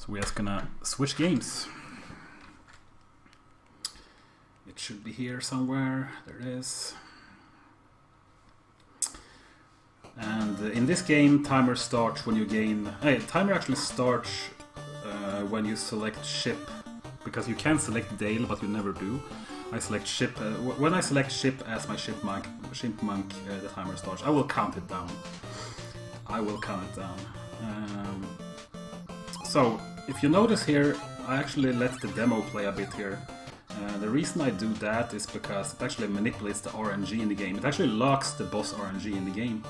So we're just gonna switch games. It should be here somewhere. There it is. And in this game, timer starts when you gain... timer actually starts when you select ship, because you can select Dale, but you never do. I select ship. When I select ship as my chipmunk, the timer starts. I will count it down. So, if you notice here, I actually let the demo play a bit here. The reason I do that is because it actually manipulates the RNG in the game. It actually locks the boss RNG in the game.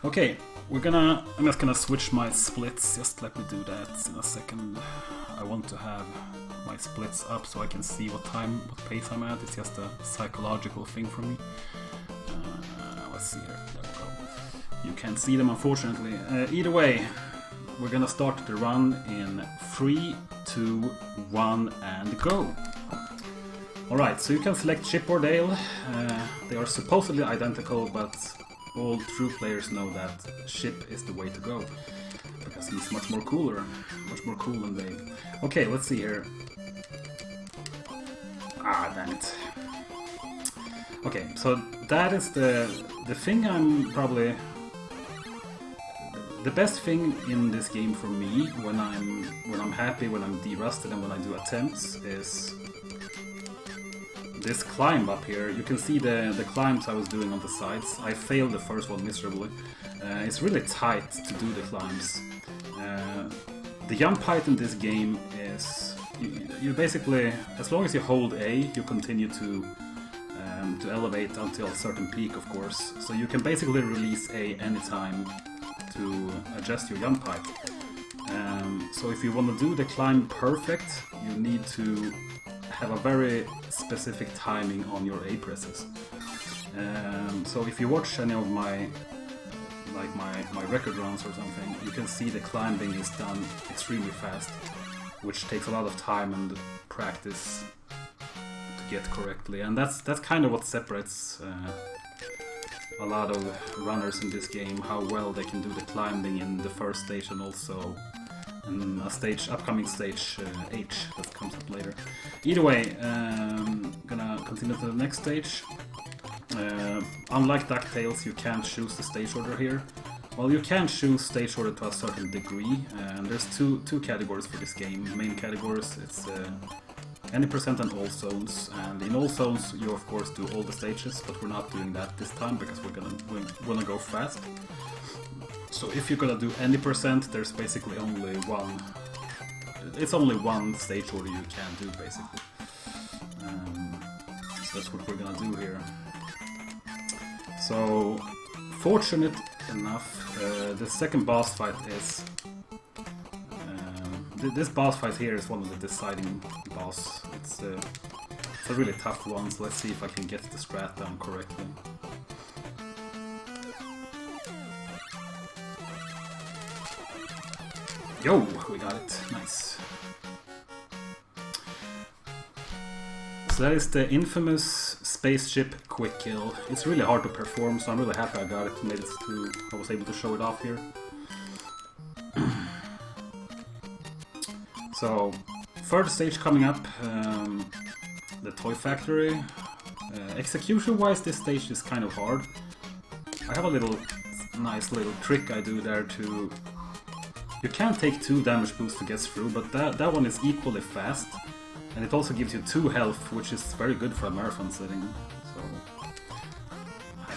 Okay, I'm just gonna switch my splits. Just let me do that in a second. I want to have my splits up so I can see what pace I'm at. It's just a psychological thing for me. Let's see here. There we go. You can't see them, unfortunately. Either way, we're gonna start the run in 3, 2, 1, and go. Alright, so you can select Ship or Dale. They are supposedly identical, but all true players know that Ship is the way to go. Because he's much more cooler. Much more cool than Dale. Okay, let's see here. Ah, damn it. Okay, so that is the thing I'm probably... The best thing in this game for me, when I'm happy, when I'm de-rusted and when I do attempts, is this climb up here. You can see the climbs I was doing on the sides. I failed the first one miserably. It's really tight to do the climbs. The jump height in this game is... You basically, as long as you hold A, you continue to elevate until a certain peak, of course. So you can basically release A anytime to adjust your jump height. So if you want to do the climb perfect, you need to have a very specific timing on your A presses. So if you watch any of my record runs or something, you can see the climbing is done extremely fast, which takes a lot of time and practice to get correctly. And that's kind of what separates a lot of runners in this game, how well they can do the climbing in the first stage and also in a upcoming stage H that comes up later. Either way, gonna continue to the next stage. Unlike DuckTales, you can't choose the stage order here. Well, you can choose stage order to a certain degree, and there's two categories for this game. Main categories, it's any percent and all zones, and in all zones you of course do all the stages, but we're not doing that this time because we're gonna go fast. So if you're gonna do any percent, there's basically only one. It's only one stage order you can do basically. So that's what we're gonna do here. So fortunate enough, the second boss fight is. This boss fight here is one of the deciding boss. It's a really tough one, so let's see if I can get the strat down correctly. Yo, we got it. Nice. So that is the infamous spaceship quick kill. It's really hard to perform, so I'm really happy I got it. I was able to show it off here. So, third stage coming up, the Toy Factory. Execution-wise, this stage is kind of hard. I have a nice little trick I do there to... You can take 2 damage boosts to get through, but that one is equally fast. And it also gives you 2 health, which is very good for a marathon setting. So, I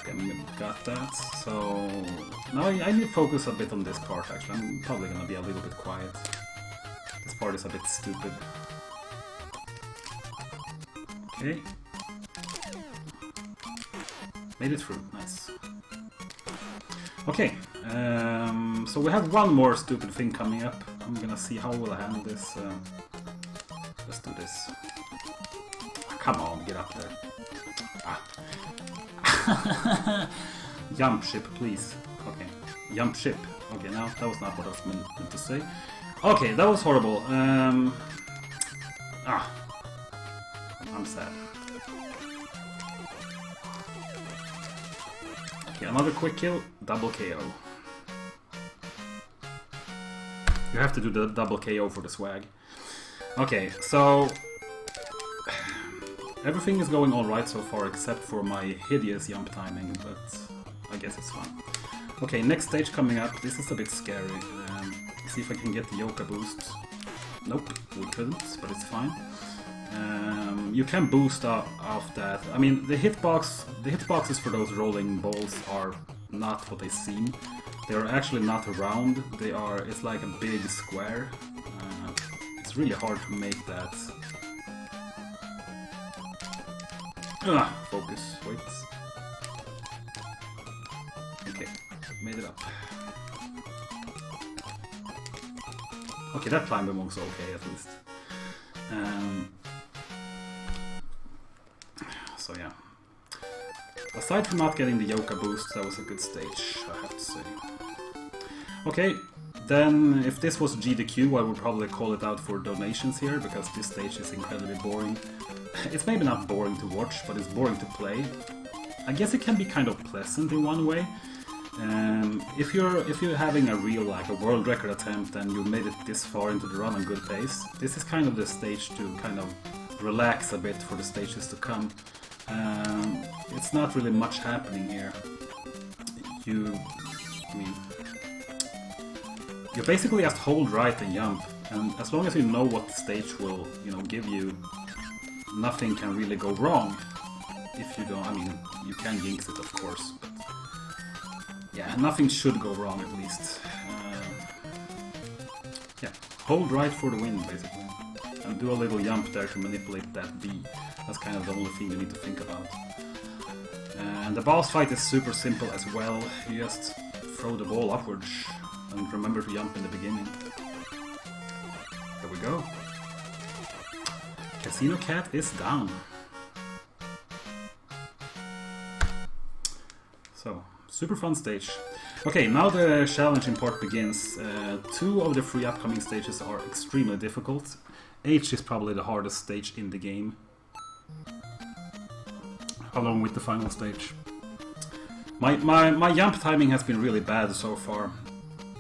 got that. So, now I need to focus a bit on this part actually. I'm probably gonna be a little bit quiet. This part is a bit stupid. Okay. Made it through, nice. Okay, so we have one more stupid thing coming up. I'm gonna see how will I handle this. Let's do this. Come on, get up there. Ah. Jump ship, please. Okay, jump ship. Okay, now that was not what I was meant to say. Okay, that was horrible. I'm sad. Okay, another quick kill, double KO. You have to do the double KO for the swag. Okay, so everything is going alright so far except for my hideous jump timing, but I guess it's fine. Okay, next stage coming up. This is a bit scary. See if I can get the Yoka boost. Nope, we couldn't, but it's fine. You can boost off that. I mean, the hitboxes for those rolling balls are not what they seem. They are actually not round. It's like a big square. It's really hard to make that. Focus, wait. Okay, made it up. Okay, that climbing was okay at least. So yeah. Aside from not getting the Yoka boost, that was a good stage, I have to say. Okay, then if this was G the Q, I would probably call it out for donations here, because this stage is incredibly boring. It's maybe not boring to watch, but it's boring to play. I guess it can be kind of pleasant in one way. If you're having a real, like a world record attempt and you made it this far into the run on good pace, this is kind of the stage to kind of relax a bit for the stages to come. It's not really much happening here. You basically just hold right and jump, and as long as you know what the stage will, give you, nothing can really go wrong. If you don't, I mean, you can jinx it, of course, but yeah, nothing should go wrong at least. Yeah, hold right for the win, basically, and do a little jump there to manipulate that B. That's kind of the only thing you need to think about. And the boss fight is super simple as well. You just throw the ball upwards and remember to jump in the beginning. There we go. Casino Cat is down. So, super fun stage. Okay, now the challenging part begins. 2 of the 3 upcoming stages are extremely difficult. H is probably the hardest stage in the game, along with the final stage. My jump timing has been really bad so far,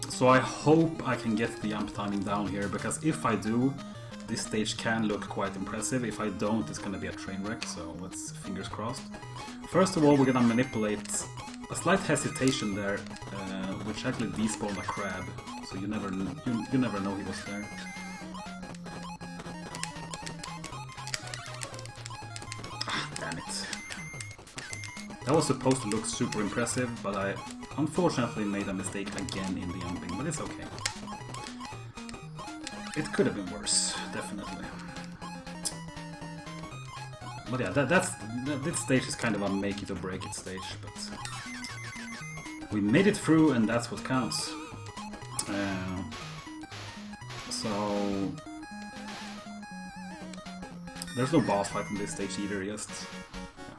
so I hope I can get the jump timing down here, because if I do, this stage can look quite impressive. If I don't, it's gonna be a train wreck, so let's fingers crossed. First of all, we're gonna manipulate a slight hesitation there, which actually despawned a crab, so you never know he was there. Damn it. That was supposed to look super impressive, but I unfortunately made a mistake again in the jumping, but it's okay. It could have been worse, definitely. But yeah, this stage is kind of a make it or break it stage, but we made it through, and that's what counts. So there's no boss fight in this stage either, just... Yeah.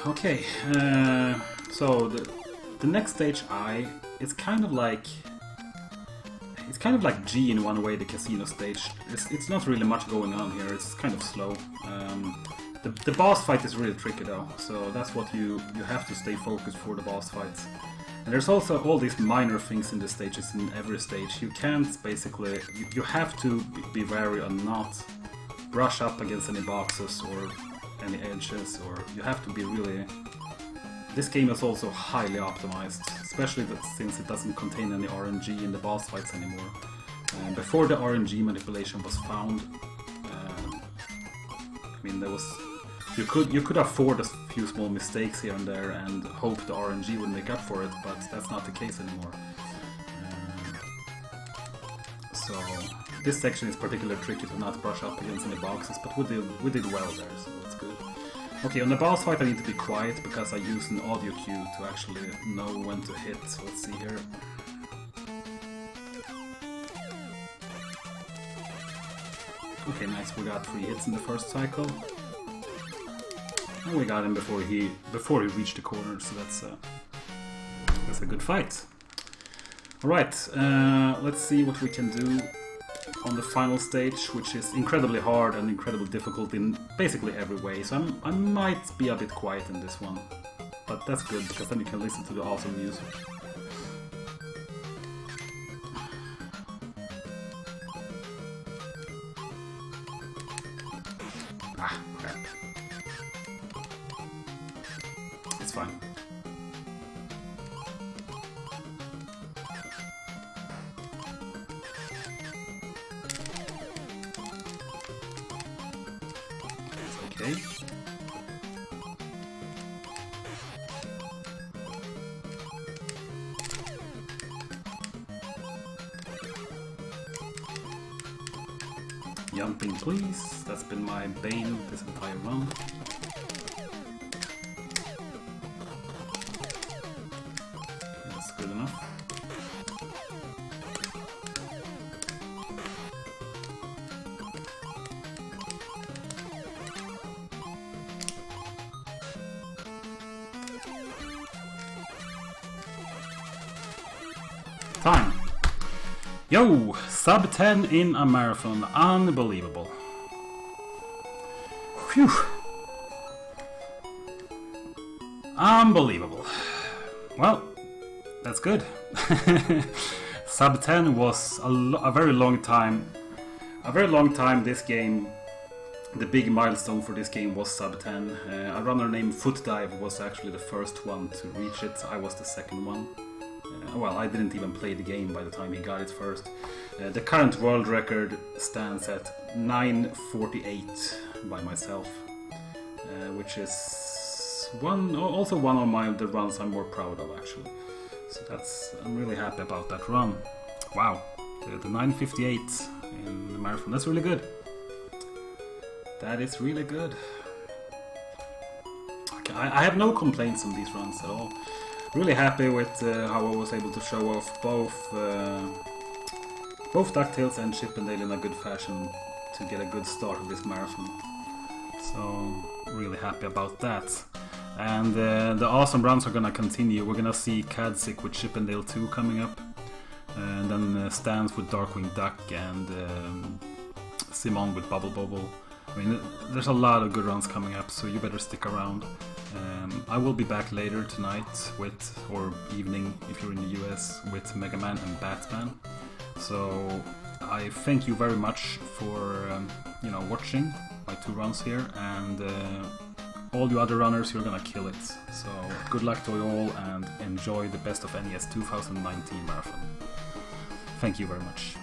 Okay, so the next stage I, it's kind of like G in one way, the casino stage. It's not really much going on here, it's kind of slow. The boss fight is really tricky though, so that's what you have to stay focused for the boss fights. And there's also all these minor things in the stages in every stage. You can't basically, you have to be wary and not brush up against any boxes or any edges, or you have to be really... This game is also highly optimized, especially since it doesn't contain any RNG in the boss fights anymore. Before the RNG manipulation was found, I mean, there was... You could afford a few small mistakes here and there and hope the RNG would make up for it, but that's not the case anymore. So this section is particularly tricky to not brush up against any boxes, but we did well there, so that's good. Okay, on the boss fight I need to be quiet because I use an audio cue to actually know when to hit. So let's see here. Okay, nice. We got 3 hits in the first cycle. And we got him before he reached the corner, so that's a good fight. Alright, let's see what we can do on the final stage, which is incredibly hard and incredibly difficult in basically every way, so I might be a bit quiet in this one. but that's good because then you can listen to the awesome music. Ah, crap. It's fine. It's okay. Jumping, please. That's been my bane this entire run. That's good enough. Time. Yo, sub 10 in a marathon, unbelievable. Phew. Unbelievable. Well, that's good. Sub 10 was a very long time. A very long time this game, the big milestone for this game was sub 10. A runner named Footdive was actually the first one to reach it. I was the second one. Well, I didn't even play the game by the time he got it first. The current world record stands at 9:48 by myself, which is also one of the runs I'm more proud of actually. So I'm really happy about that run. Wow, the 9:58 in the marathon, that's really good. That is really good. Okay, I have no complaints on these runs at all. Really happy with how I was able to show off both DuckTales and Chip 'n Dale in a good fashion to get a good start of this marathon. So really happy about that. And the awesome runs are gonna continue. We're gonna see Cadsick with Chip 'n Dale 2 coming up, and then Stans with Darkwing Duck and Simon with Bubble Bobble. I mean, there's a lot of good runs coming up, so you better stick around. I will be back later tonight or evening if you're in the US, with Mega Man and Batman. So I thank you very much for watching my 2 runs here, and all you other runners, you're gonna kill it. So good luck to you all and enjoy the best of NES 2019 marathon. Thank you very much.